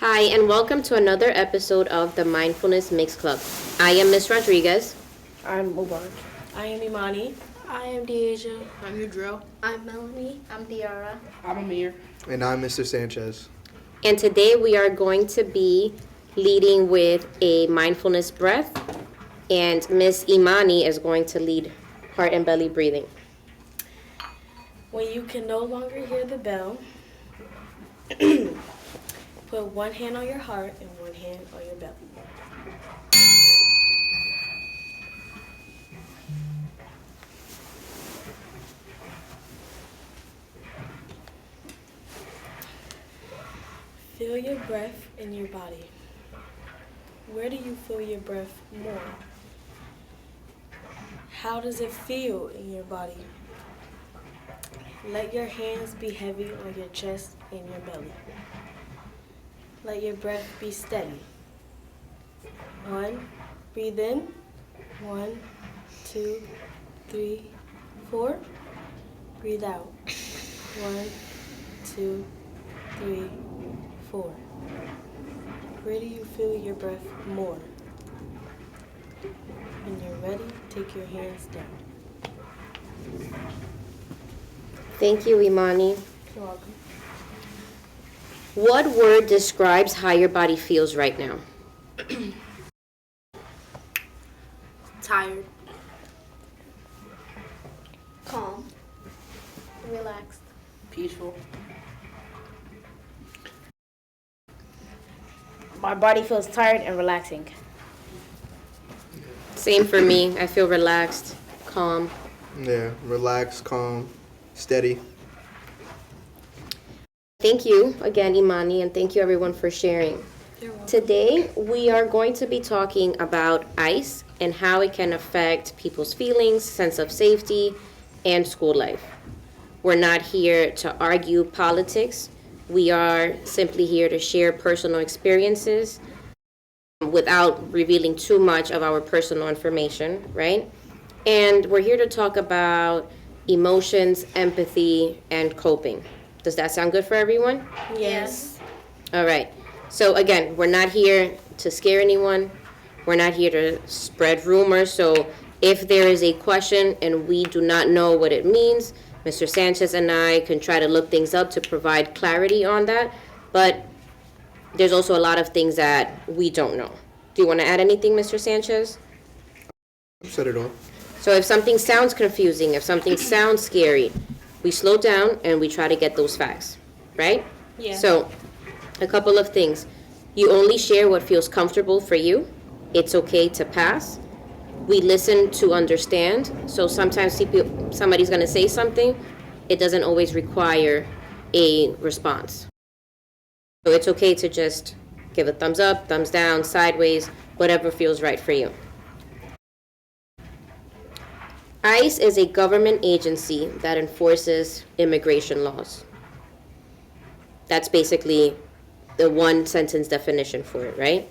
Hi, and welcome to another episode of the Mindfulness Mix Club. I am Miss Rodriguez. I'm Mubarak. I am Imani. I am Deasia. I'm Udrell. I'm Melanie. I'm Diara. I'm Amir. And I'm Mr. Sanchez. And today we are going to be leading with a mindfulness breath, and Miss Imani is going to lead heart and belly breathing. When you can no longer hear the bell, put one hand on your heart and one hand on your belly. Feel your breath in your body. Where do you feel your breath more? How does it feel in your body? Let your hands be heavy on your chest and your belly. Let your breath be steady. 1, breathe in. 1, 2, 3, 4. Breathe out. 1, 2, 3, 4. Where do you feel your breath more? When you're ready, take your hands down. Thank you, Imani. You're welcome. What word describes how your body feels right now? Tired. Calm. Relaxed. Peaceful. My body feels tired and relaxing. Same for me. I feel relaxed, calm. Yeah, relaxed, calm, steady. Thank you again, Imani, and thank you everyone for sharing. Today, we are going to be talking about ice and how it can affect people's feelings, sense of safety, and school life. We're not here to argue politics. We are simply here to share personal experiences without revealing too much of our personal information, right? And we're here to talk about emotions, empathy, and coping. Does that sound good for everyone? Yes. All right. So again, we're not here to scare anyone. We're not here to spread rumors. So if there is a question and we do not know what it means, Mr. Sanchez and I can try to look things up to provide clarity on that. But there's also a lot of things that we don't know. Do you want to add anything, Mr. Sanchez? Said it all. So if something sounds confusing, if something sounds scary, we slow down and we try to get those facts, right? Yeah. So a couple of things. You only share what feels comfortable for you. It's okay to pass. We listen to understand. So sometimes somebody's going to say something. It doesn't always require a response. So it's okay to just give a thumbs up, thumbs down, sideways, whatever feels right for you. ICE is a government agency that enforces immigration laws. That's basically the one sentence definition for it, right?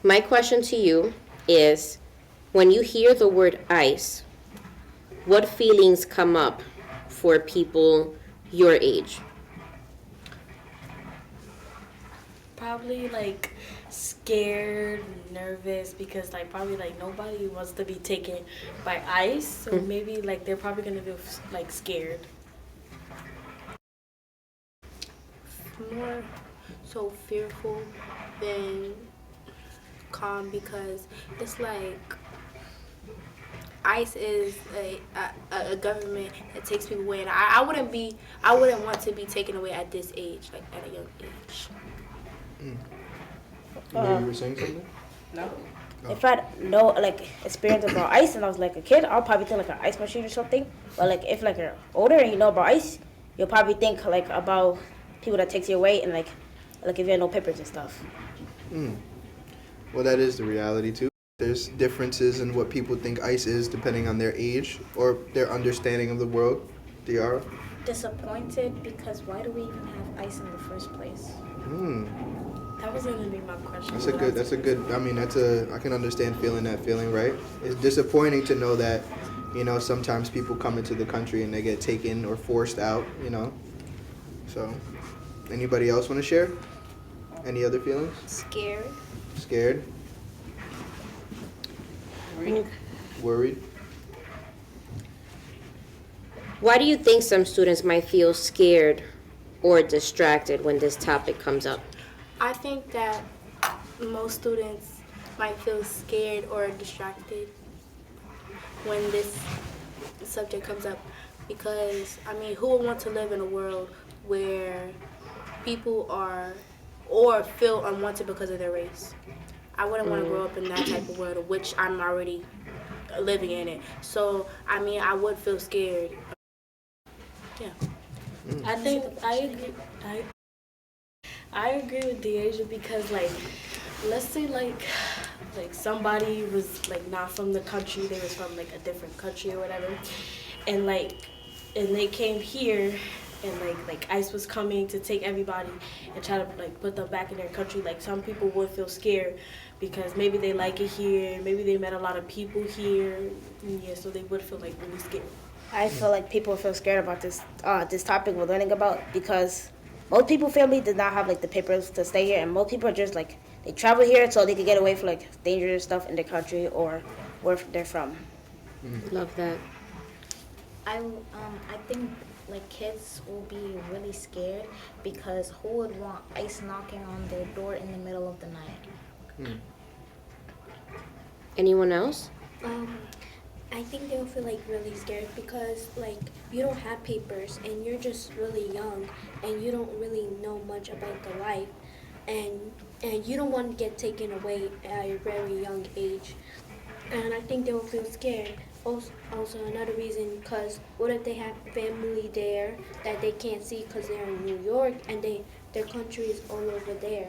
My question to you is, when you hear the word ICE, what feelings come up for people your age? Probably like scared, nervous, because probably nobody wants to be taken by ICE. So maybe they're probably gonna feel scared. More so fearful than calm, because it's ICE is a government that takes people away, and I wouldn't want to be taken away at this age, at a young age. You were saying something? No. If I had no experience about ice and I was a kid, I'll probably think an ice machine or something. But if you're older and you know about ice, you'll probably think about people that takes you away and if you have no papers and stuff. Well, that is the reality too. There's differences in what people think ice is depending on their age or their understanding of the world. Diara? Disappointed, because why do we even have ice in the first place? That was gonna be my question. I can understand feeling that feeling, right? It's disappointing to know that, sometimes people come into the country and they get taken or forced out, So, anybody else want to share? Any other feelings? Scared. Scared? Worried? Why do you think some students might feel scared or distracted when this topic comes up? I think that most students might feel scared or distracted when this subject comes up because, I mean, who would want to live in a world where people are or feel unwanted because of their race? I wouldn't want to grow up in that type of world, of which I'm already living in it. So, I mean, I would feel scared. Yeah. I think I agree with Deja because like let's say like somebody was like not from the country, they was from like a different country or whatever, and they came here and like ICE was coming to take everybody and try to like put them back in their country. Like some people would feel scared because maybe they like it here, maybe they met a lot of people here, yeah, so they would feel like really scared. I feel like people feel scared about this topic we're learning about because most people family did not have like the papers to stay here, and most people are just like they travel here so they can get away from like dangerous stuff in their country or where they're from. Love that. I think like kids will be really scared because who would want ICE knocking on their door in the middle of the night? Anyone else? I think they'll feel like really scared because like you don't have papers and you're just really young and you don't really know much about the life and you don't want to get taken away at a very young age, and I think they will feel scared. Also another reason, because what if they have family there that they can't see because they're in New York and their country is all over there.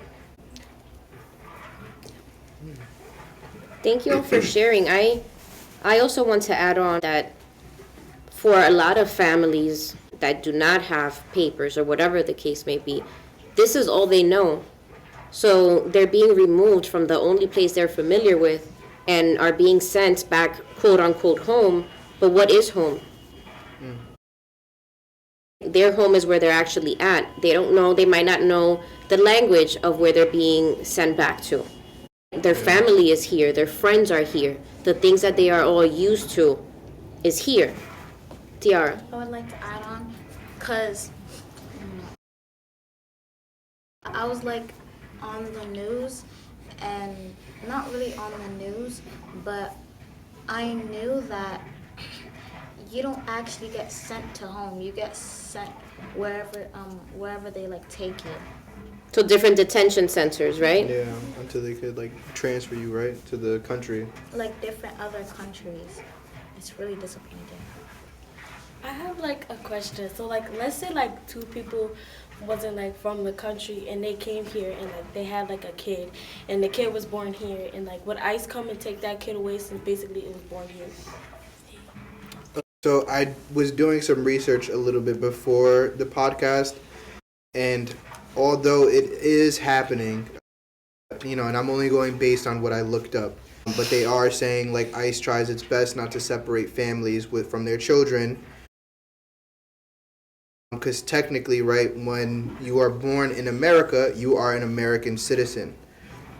Thank you all for sharing. I also want to add on that for a lot of families that do not have papers or whatever the case may be, this is all they know. So they're being removed from the only place they're familiar with and are being sent back, quote unquote, home. But what is home? Their home is where they're actually at. They don't know, they might not know the language of where they're being sent back to. Their family is here, their friends are here. The things that they are all used to is here. Tiara. I would like to add on because I was like on the news, and not really on the news, but I knew that you don't actually get sent to home. You get sent wherever they like take you. So different detention centers, right? Yeah, until they could like transfer you right to the country. Like different other countries. It's really disappointing. I have like a question. So like let's say like two people wasn't like from the country and they came here and like they had like a kid and the kid was born here, and like would ICE come and take that kid away since basically it was born here? So I was doing some research a little bit before the podcast, and although it is happening, and I'm only going based on what I looked up, but they are saying like ICE tries its best not to separate families from their children, because technically, right, when you are born in America, you are an American citizen.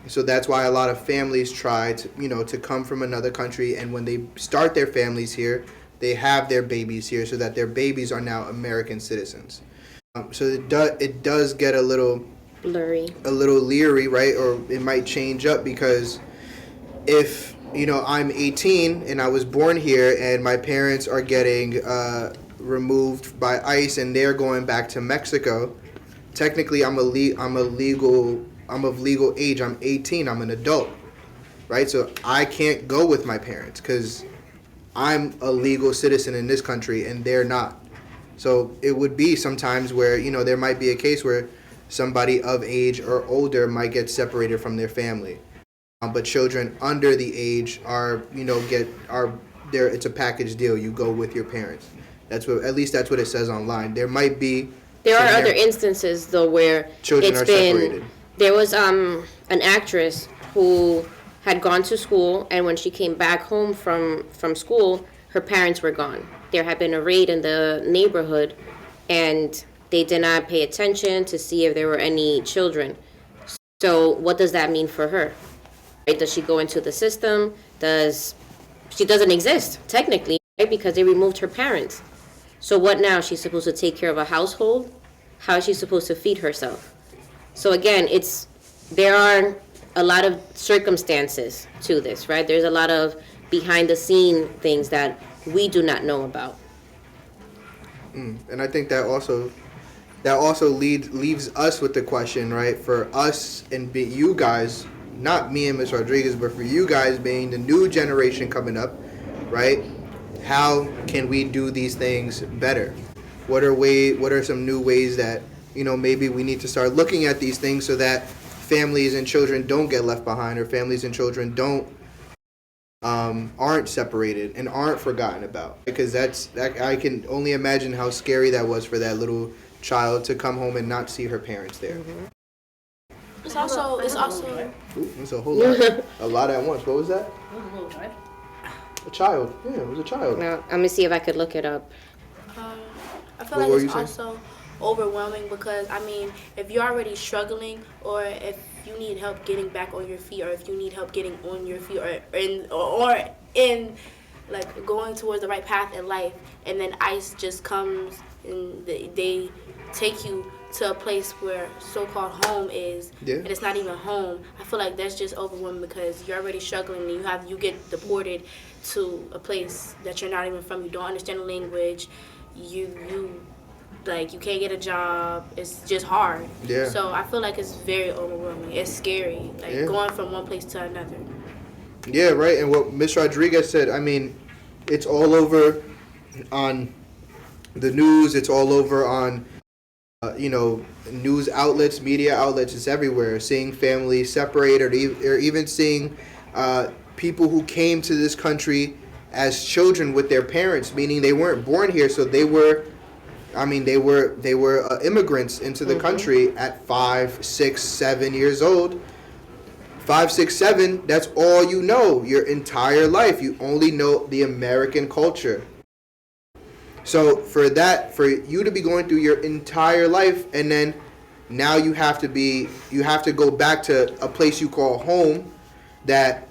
So that's why a lot of families try to, to come from another country, and when they start their families here, they have their babies here so that their babies are now American citizens. So it does get a little blurry, a little leery, right? Or it might change up because if, I'm 18 and I was born here and my parents are getting removed by ICE and they're going back to Mexico, technically I'm of legal age. I'm 18. I'm an adult, right? So I can't go with my parents because I'm a legal citizen in this country and they're not. So it would be sometimes where, there might be a case where somebody of age or older might get separated from their family. But children under the age are, it's a package deal. You go with your parents. At least that's what it says online. There are other instances though where children are separated. There was an actress who had gone to school, and when she came back home from school, her parents were gone. There had been a raid in the neighborhood, and they did not pay attention to see if there were any children. So what does that mean for her? Right? Does she go into the system? She doesn't exist technically, right? Because they removed her parents. So what now? She's supposed to take care of a household? How is she supposed to feed herself? So again, there are a lot of circumstances to this, right? There's a lot of behind the scene things that we do not know about. And I think that also leaves us with the question, right? For us and you guys, not me and Ms. Rodriguez, but for you guys being the new generation coming up, right? How can we do these things better? What are some new ways that, maybe we need to start looking at these things so that families and children don't get left behind, or families and children aren't separated and aren't forgotten about? Because I can only imagine how scary that was for that little child to come home and not see her parents there. Mm-hmm. It's also Ooh, it's a whole lot, a lot at once. What was that? A child. Yeah, it was a child. Now, I'm gonna see if I could look it up. I feel like it's also overwhelming because, if you're already struggling, or if you need help getting back on your feet, or if you need help getting on your feet, or in like going towards the right path in life, and then ICE just comes and they take you to a place where so-called home is, and it's not even home. I feel like that's just overwhelming because you're already struggling, and you get deported to a place that you're not even from. You don't understand the language. You can't get a job. It's just hard. Yeah. So I feel like it's very overwhelming. It's scary, going from one place to another. Yeah, right. And what Ms. Rodriguez said, it's all over on the news. It's all over on, news outlets, media outlets. It's everywhere. Seeing families separated, or even seeing people who came to this country as children with their parents, meaning they weren't born here, so they were immigrants into the country at 5, 6, 7 years old. 5, 6, 7, that's all you know your entire life. You only know the American culture. So for you to be going through your entire life, and then now you have to go back to a place you call home that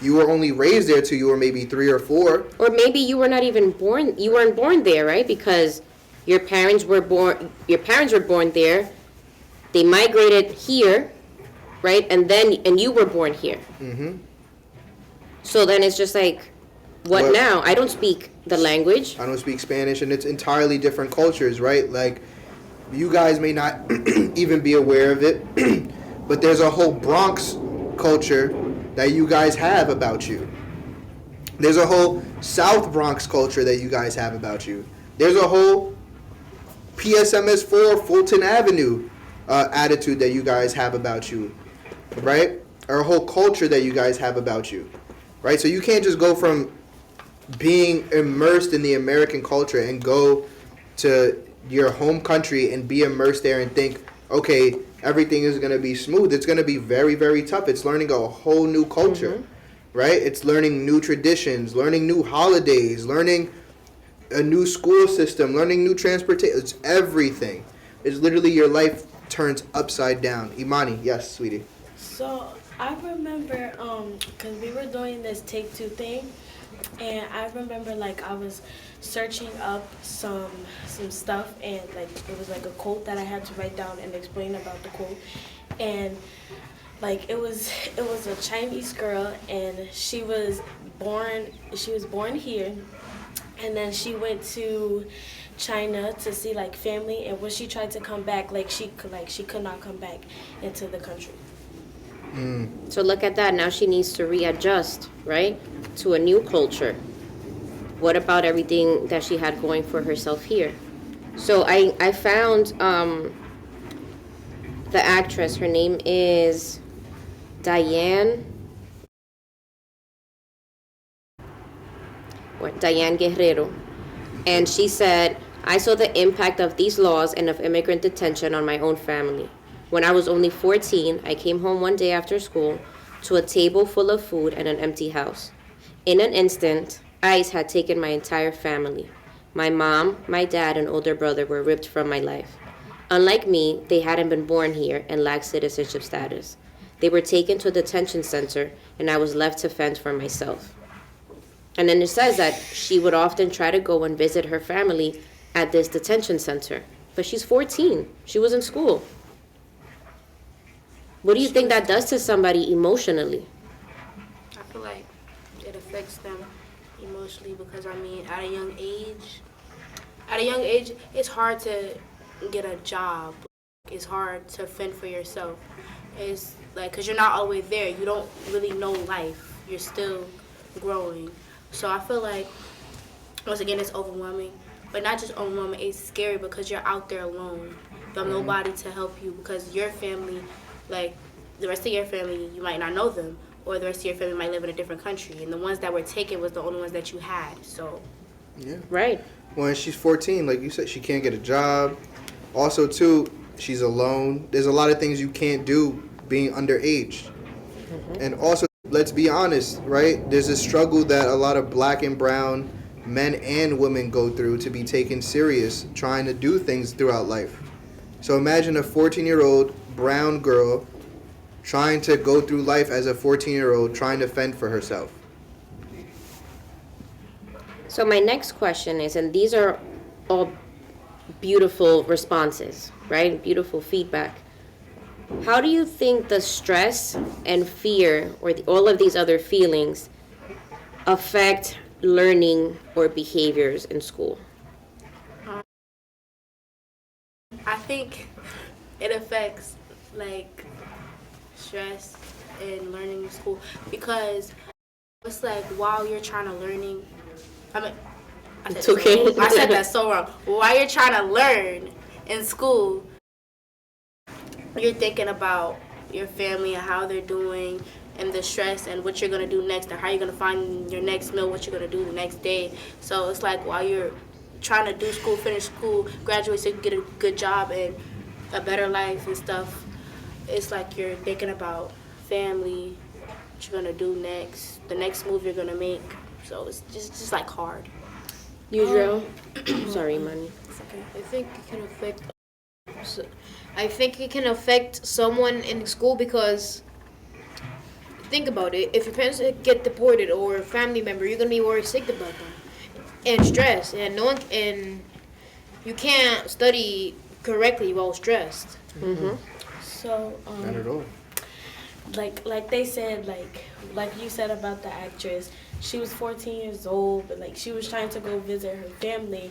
you were only raised there till you were maybe 3 or 4. Or maybe you were not even born. You weren't born there, right? Because your parents were born there. They migrated here, right? And you were born here. Mm-hmm. So then it's just like, what now? I don't speak the language. I don't speak Spanish, and it's entirely different cultures, right? Like, you guys may not even be aware of it, but there's a whole Bronx culture that you guys have about you. There's a whole South Bronx culture that you guys have about you. There's a whole PSMS 4 Fulton Avenue attitude that you guys have about you, right? Or a whole culture that you guys have about you, right? So you can't just go from being immersed in the American culture and go to your home country and be immersed there and think, okay, everything is going to be smooth. It's going to be very, very tough. It's learning a whole new culture, right? It's learning new traditions, learning new holidays, learning a new school system, learning new transportation. It's everything. It's literally your life turns upside down. Imani, yes, sweetie. So I remember, because we were doing this Take Two thing, and I remember I was searching up some stuff, and it was a quote that I had to write down and explain about the quote, and it was a Chinese girl, and she was born here, and then she went to China to see family, and when she tried to come back, she could not come back into the country. So look at that. Now she needs to readjust, right, to a new culture. What about everything that she had going for herself here? So I found the actress. Her name is Diane Guerrero. And she said, I saw the impact of these laws and of immigrant detention on my own family. When I was only 14, I came home one day after school to a table full of food and an empty house. In an instant, ICE had taken my entire family. My mom, my dad, and older brother were ripped from my life. Unlike me, they hadn't been born here and lacked citizenship status. They were taken to a detention center, and I was left to fend for myself. And then it says that she would often try to go and visit her family at this detention center. But she's 14. She was in school. What do you think that does to somebody emotionally? I feel like it affects them emotionally because, I mean, at a young age, it's hard to get a job. It's hard to fend for yourself. It's like, because you're not all the way there. You don't really know life. You're still growing. So I feel like, once again, it's overwhelming. But not just overwhelming, it's scary because you're out there alone. You have nobody to help you because your family, like the rest of your family, you might not know them. Or the rest of your family might live in a different country. And the ones that were taken was the only ones that you had. So, Yeah. Right. When she's 14, like you said, she can't get a job. Also, too, she's alone. There's a lot of things you can't do being underage. And also, let's be honest, right? There's a struggle that a lot of black and brown men and women go through to be taken serious, trying to do things throughout life. So imagine a 14-year-old brown girl trying to go through life as a 14-year-old trying to fend for herself. So my next question is, and these are all beautiful responses, right? Beautiful feedback. How do you think the stress and fear or all of these other feelings affect learning or behaviors in school? I think it affects, like, stress and learning in school because it's like while you're trying to learning, It's okay. I said that so wrong. While you're trying to learn in school, you're thinking about your family and how they're doing and the stress and what you're going to do next and how you're going to find your next meal, what you're going to do the next day. So it's like while you're trying to do school, finish school, graduate so you can get a good job and a better life and stuff, it's like you're thinking about family, what you're going to do next, the next move you're going to make. So it's just like hard. Usual. Sorry, Manny. I think it can affect someone in school because think about it. If your parents get deported or a family member, you're gonna be worried sick about them and stressed, and you can't study correctly while stressed. Mm-hmm. So, Not at all. like they said, like you said about the actress, she was 14 years old, but like she was trying to go visit her family,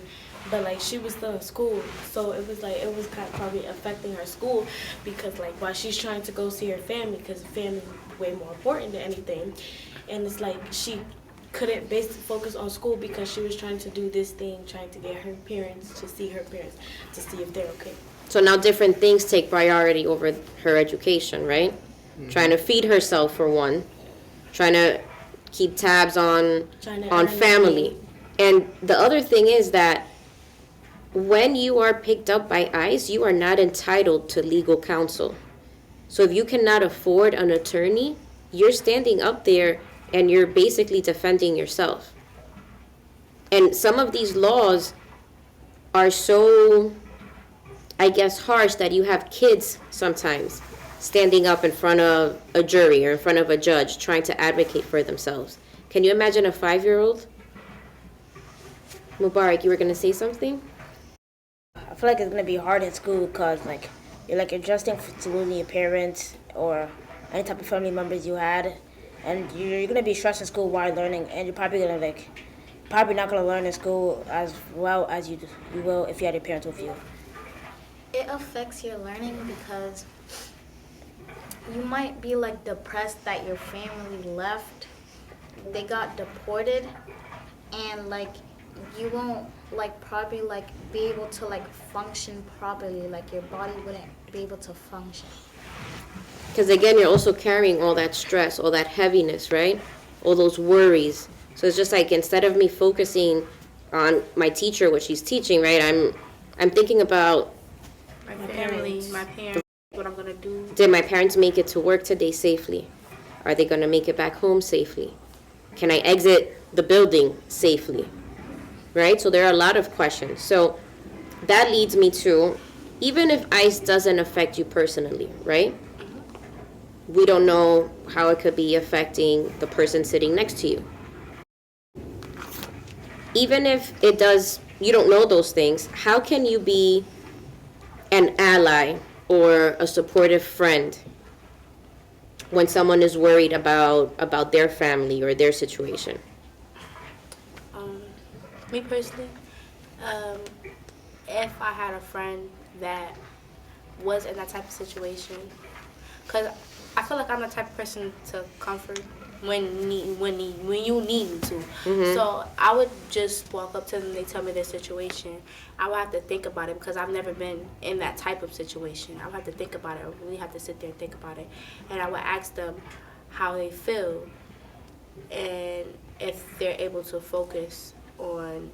but like she was still in school, so it was kind of probably affecting her school because like while she's trying to go see her family, because family is way more important than anything, and it's like she couldn't basically focus on school because she was trying to do this thing, trying to get her parents to see her parents to see if they're okay. So now different things take priority over her education, right? Mm-hmm. Trying to feed herself for one, trying to keep tabs on family. And the other thing is that when you are picked up by ICE, you are not entitled to legal counsel. So if you cannot afford an attorney, you're standing up there and you're basically defending yourself. And some of these laws are so, I guess, harsh that you have kids sometimes standing up in front of a jury or in front of a judge trying to advocate for themselves. Can you imagine a 5-year-old? Mubarak, you were going to say something? I feel like it's gonna be hard in school because like you're adjusting to losing your parents or any type of family members you had, and you're gonna be stressed in school while learning, and you're probably gonna probably not gonna learn in school as well as you will if you had your parents with you. It affects your learning because you might be depressed that your family left, they got deported, and you won't probably be able to function properly, your body wouldn't be able to function. Because again, you're also carrying all that stress, all that heaviness, right? All those worries. So it's just instead of me focusing on my teacher, what she's teaching, right? I'm thinking about My family, my parents, what I'm gonna do. Did my parents make it to work today safely? Are they gonna make it back home safely? Can I exit the building safely? Right? So there are a lot of questions. So that leads me to even if ice doesn't affect you personally, right? We don't know how it could be affecting the person sitting next to you. Even if it does, you don't know those things, how can you be an ally or a supportive friend when someone is worried about their family or their situation? Me personally, if I had a friend that was in that type of situation, because I feel like I'm the type of person to comfort when you need me to. So I would just walk up to them, they tell me their situation. I would have to think about it because I've never been in that type of situation. I would have to think about it. I really have to sit there and think about it. And I would ask them how they feel and if they're able to focus on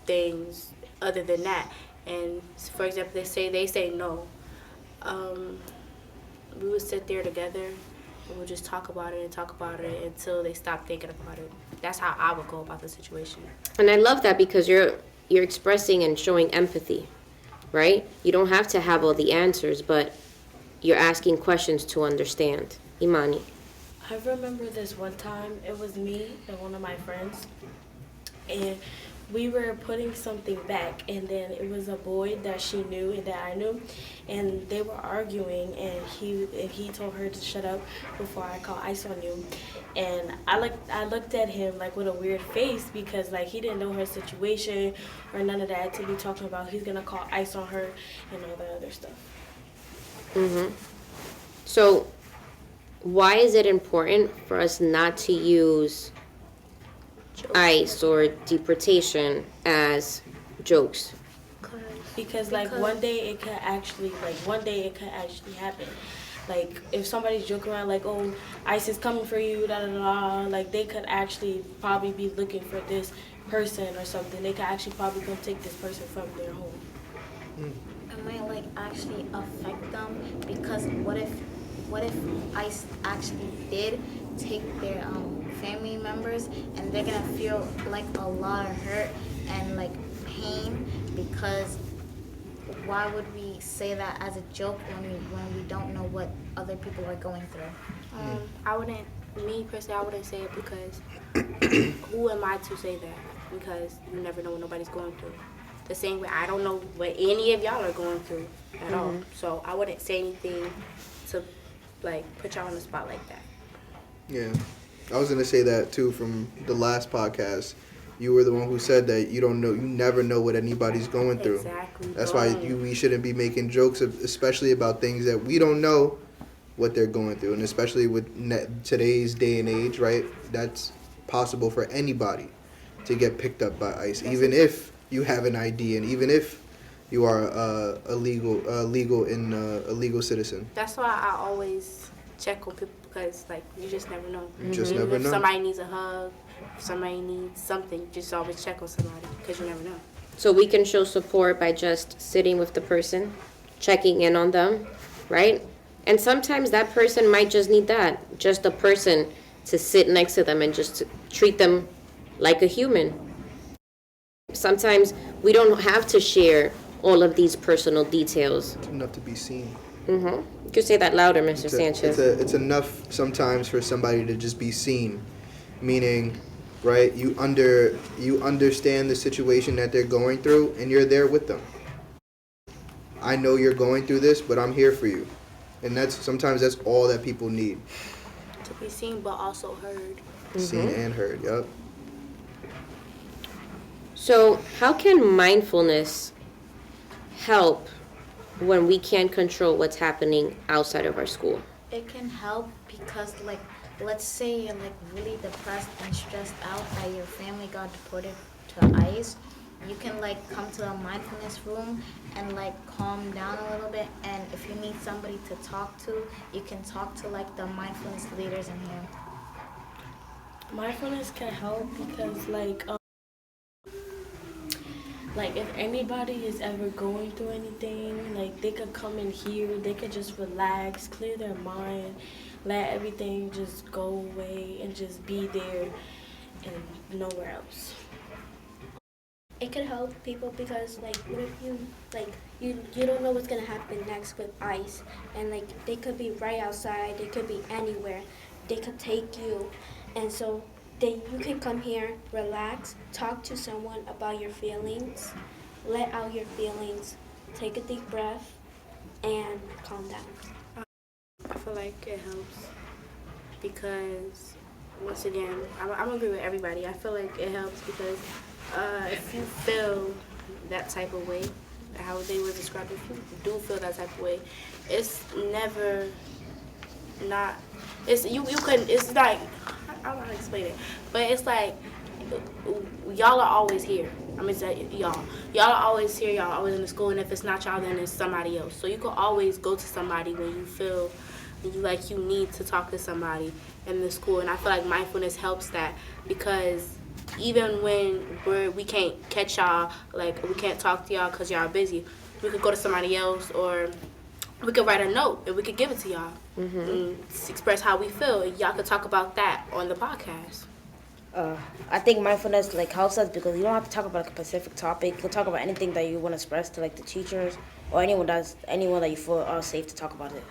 things other than that. And for example, they say no. We would sit there together and we'll just talk about it until they stop thinking about it. That's how I would go about the situation. And I love that because you're expressing and showing empathy, right? You don't have to have all the answers, but you're asking questions to understand. Imani. I remember this one time, it was me and one of my friends, and we were putting something back, and then it was a boy that she knew and that I knew, and they were arguing, and he told her to shut up before I call ice on you. And I looked at him like with a weird face because like he didn't know her situation or none of that to be talking about he's gonna call ice on her and all that other stuff. So why is it important for us not to use ICE or deportation as jokes? Because one day it could actually happen. Like if somebody's joking around like, oh, ICE is coming for you, da da da, like they could actually probably be looking for this person or something. They could actually probably come take this person from their home. It might like actually affect them because what if ICE actually did take their family members and they're gonna feel like a lot of hurt and like pain because why would we say that as a joke when we don't know what other people are going through? Me personally, I wouldn't say it because who am I to say that? Because you never know what nobody's going through. The same way I don't know what any of y'all are going through at all. So I wouldn't say anything to like put y'all on the spot like that. Yeah, I was gonna say that too from the last podcast. You were the one who said that you never know what anybody's going through. Exactly. That's why we shouldn't be making jokes, especially about things that we don't know what they're going through, and especially with today's day and age, right? That's possible for anybody to get picked up by ICE, even if you have an ID and even if you are a legal citizen. That's why I always check on people because like you just never know. You just never if know. Somebody needs a hug, if somebody needs something, just always check on somebody because you never know. So we can show support by just sitting with the person, checking in on them, right? And sometimes that person might just need that, just a person to sit next to them and just to treat them like a human. Sometimes we don't have to share all of these personal details. Enough to be seen. You could say that louder, Mr. Sanchez. It's enough sometimes for somebody to just be seen, meaning, right? You understand the situation that they're going through, and you're there with them. I know you're going through this, but I'm here for you, and sometimes that's all that people need. To be seen, but also heard. Seen and heard. Yup. So how can mindfulness help when we can't control what's happening outside of our school? It can help because like let's say you're like really depressed and stressed out that your family got deported to ICE. You can like come to a mindfulness room and like calm down a little bit, and if you need somebody to talk to, you can talk to like the mindfulness leaders in here. Mindfulness can help because like if anybody is ever going through anything, like they could come in here, they could just relax, clear their mind, let everything just go away and just be there and nowhere else. it could help people because like what if you like you don't know what's gonna happen next with ice, and like they could be right outside, they could be anywhere, they could take you, and so then you can come here, relax, talk to someone about your feelings, let out your feelings, take a deep breath, and calm down. I feel like it helps because, once again, I'm agree with everybody. I feel like it helps because if you feel that type of way, how they were described, if you do feel that type of way, it's never not, it's, you couldn't, it's like, I don't know how to explain it, but it's like, y'all are always here. I mean, y'all are always here, y'all are always in the school, and if it's not y'all, then it's somebody else. So you can always go to somebody when you feel like you need to talk to somebody in the school. And I feel like mindfulness helps that because even when we can't catch y'all, like we can't talk to y'all because y'all are busy, we could go to somebody else, or we could write a note and we could give it to y'all and express how we feel. Y'all could talk about that on the podcast. I think mindfulness like helps us because you don't have to talk about like, a specific topic. You can talk about anything that you want to express to like the teachers or anyone that you feel are safe to talk about it.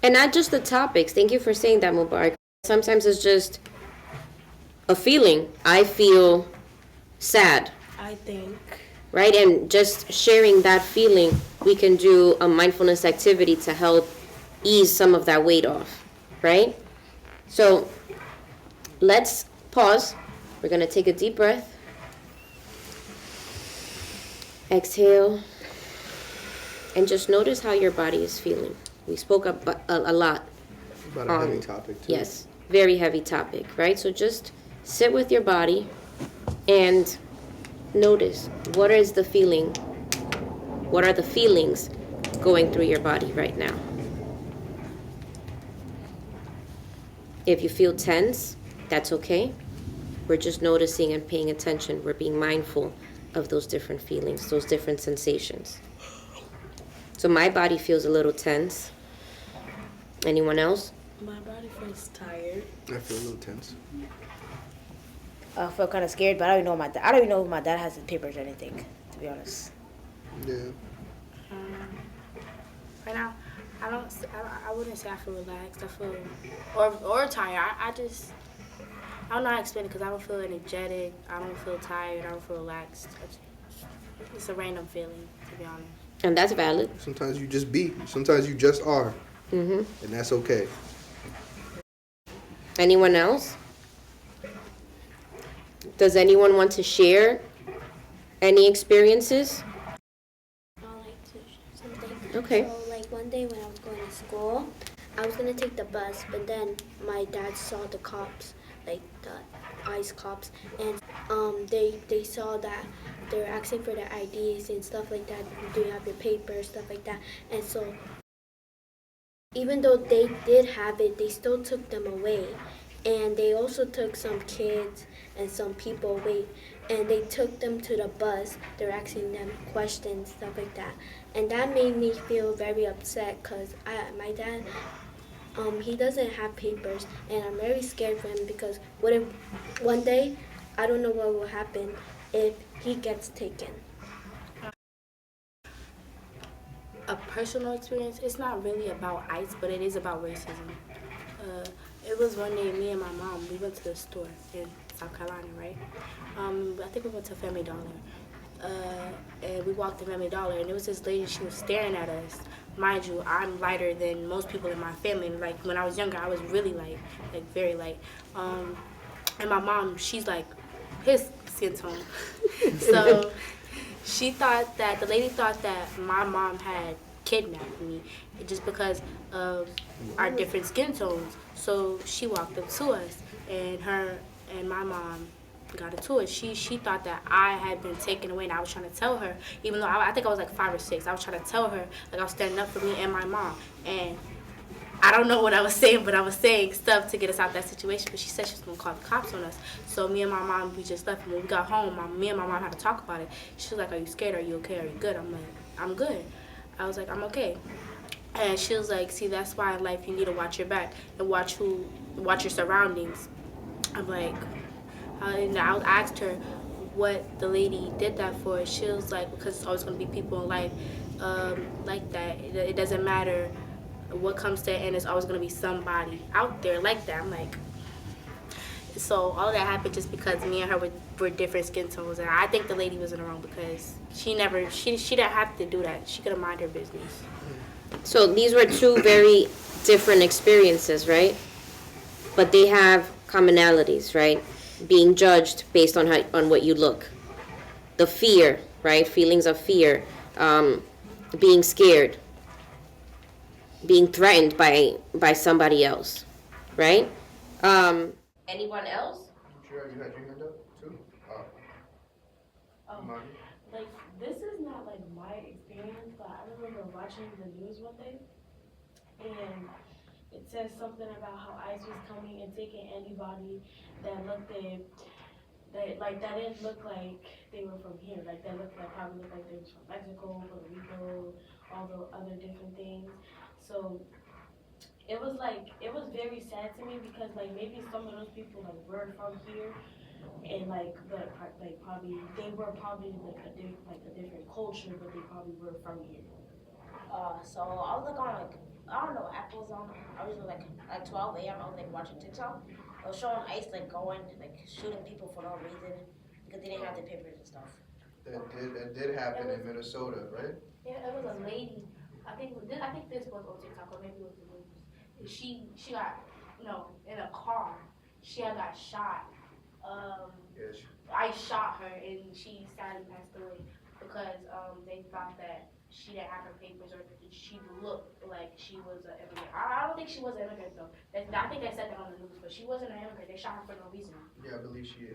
And not just the topics. Thank you for saying that, Mubarak. Sometimes it's just a feeling. I feel sad. I think. Right? And just sharing that feeling, we can do a mindfulness activity to help ease some of that weight off. Right? So let's pause. We're going to take a deep breath. Exhale. And just notice how your body is feeling. We spoke about a lot. About a heavy topic, too. Yes, very heavy topic, right? So just sit with your body and notice what is the feeling, what are the feelings going through your body right now. If you feel tense, that's okay. We're just noticing and paying attention. We're being mindful of those different feelings, those different sensations. So my body feels a little tense. Anyone else? My body feels tired. I feel a little tense. I feel kind of scared, but I don't even know if my dad has his papers or anything, to be honest. Yeah. Right now, I wouldn't say I feel relaxed. I feel, or tired. I don't know how to explain it because I don't feel energetic. I don't feel tired. I don't feel relaxed. It's a random feeling, to be honest. And that's valid. Sometimes you just be. Sometimes you just are. Mm-hmm. And that's okay. Anyone else? Does anyone want to share any experiences? I like to share something. Okay. So like one day when I was going to school, I was gonna take the bus, but then my dad saw the cops, like the ICE cops, and they saw that they were asking for their IDs and stuff like that. Do you have your papers, stuff like that? And so even though they did have it, they still took them away. And they also took some kids and some people away. And they took them to the bus. They were asking them questions, stuff like that. And that made me feel very upset because my dad, he doesn't have papers. And I'm very scared for him because what if one day, I don't know what will happen if he gets taken. A personal experience, it's not really about ICE, but it is about racism. It was one day, me and my mom, we went to the store in South Carolina, right? I think we went to Family Dollar. And we walked to Family Dollar, and there was this lady, she was staring at us. Mind you, I'm lighter than most people in my family. And like when I was younger, I was really light, like very light. And my mom, she's like his skin tone. So the lady thought that my mom had kidnapped me just because of our different skin tones. So she walked up to us, and my mom got into it. She thought that I had been taken away, and I was trying to tell her, even though I think I was like 5 or 6, I was trying to tell her, like I was standing up for me and my mom. And I don't know what I was saying, but I was saying stuff to get us out of that situation. But she said she was going to call the cops on us. So me and my mom, we just left. And when we got home, me and my mom had to talk about it. She was like, are you scared? Are you okay? Are you good? I'm like, I'm good. I was like, I'm okay. And she was like, see, that's why in life you need to watch your back and watch your surroundings. I'm like, and I asked her, what the lady did that for. She was like, because it's always going to be people in life like that. It doesn't matter what comes to it, and it's always going to be somebody out there like that. I'm like, so all of that happened just because me and her were different skin tones, and I think the lady was in the wrong because she didn't have to do that. She could have mind her business. So these were two very different experiences, right? But they have commonalities, right? Being judged based on what you look, the fear, right? Feelings of fear, being scared, being threatened by somebody else, right? Anyone else? Sure, you had your hand up too? Monty? Like, this is not like my experience, but I remember watching the news one day, and it says something about how ICE was coming and taking anybody that that didn't look like they were from here, like that probably looked like they was from Mexico, Puerto Rico, all the other different things. So it was very sad to me because like maybe some of those people like were from here, and but probably they were probably like a different culture, but they probably were from here. So I was like on I don't know, Apple's on. I was like 12 a.m. I was like watching TikTok. I was showing ICE like going like shooting people for no reason because they didn't have the papers and stuff. That did happen in Minnesota, right? Yeah, it was a lady. I think this was on TikTok or maybe it was the news. She got in a car. She had got shot. Yes. I shot her and she sadly passed away because they thought that she didn't have her papers or she looked like she was an immigrant. I don't think she was an immigrant though. I think they said that on the news, but she wasn't an immigrant. They shot her for no reason. Yeah, I believe she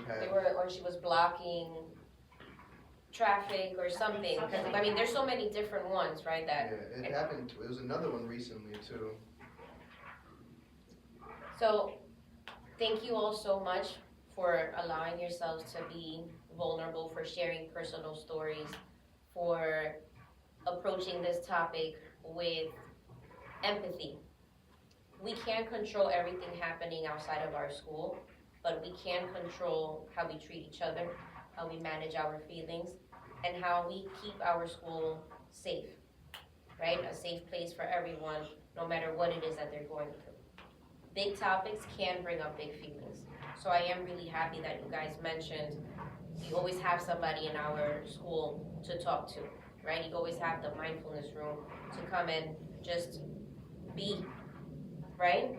had. Or she was blocking traffic or something. Because I mean, there's so many different ones, right? Yeah, it happened. It was another one recently too. So, thank you all so much for allowing yourselves to be vulnerable, for sharing personal stories, for approaching this topic with empathy. We can't control everything happening outside of our school, but we can control how we treat each other, how we manage our feelings, and how we keep our school safe, right? A safe place for everyone, no matter what it is that they're going through. Big topics can bring up big feelings. So I am really happy that you guys mentioned you always have somebody in our school to talk to, right? You always have the mindfulness room to come and just be, right?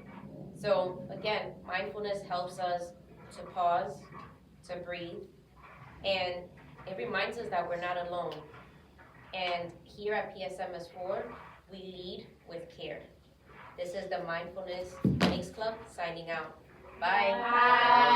So again, mindfulness helps us to pause, to breathe, and it reminds us that we're not alone. And here at PSMS4, we lead with care. This is the Mindfulness Mix Club signing out. Bye. Bye.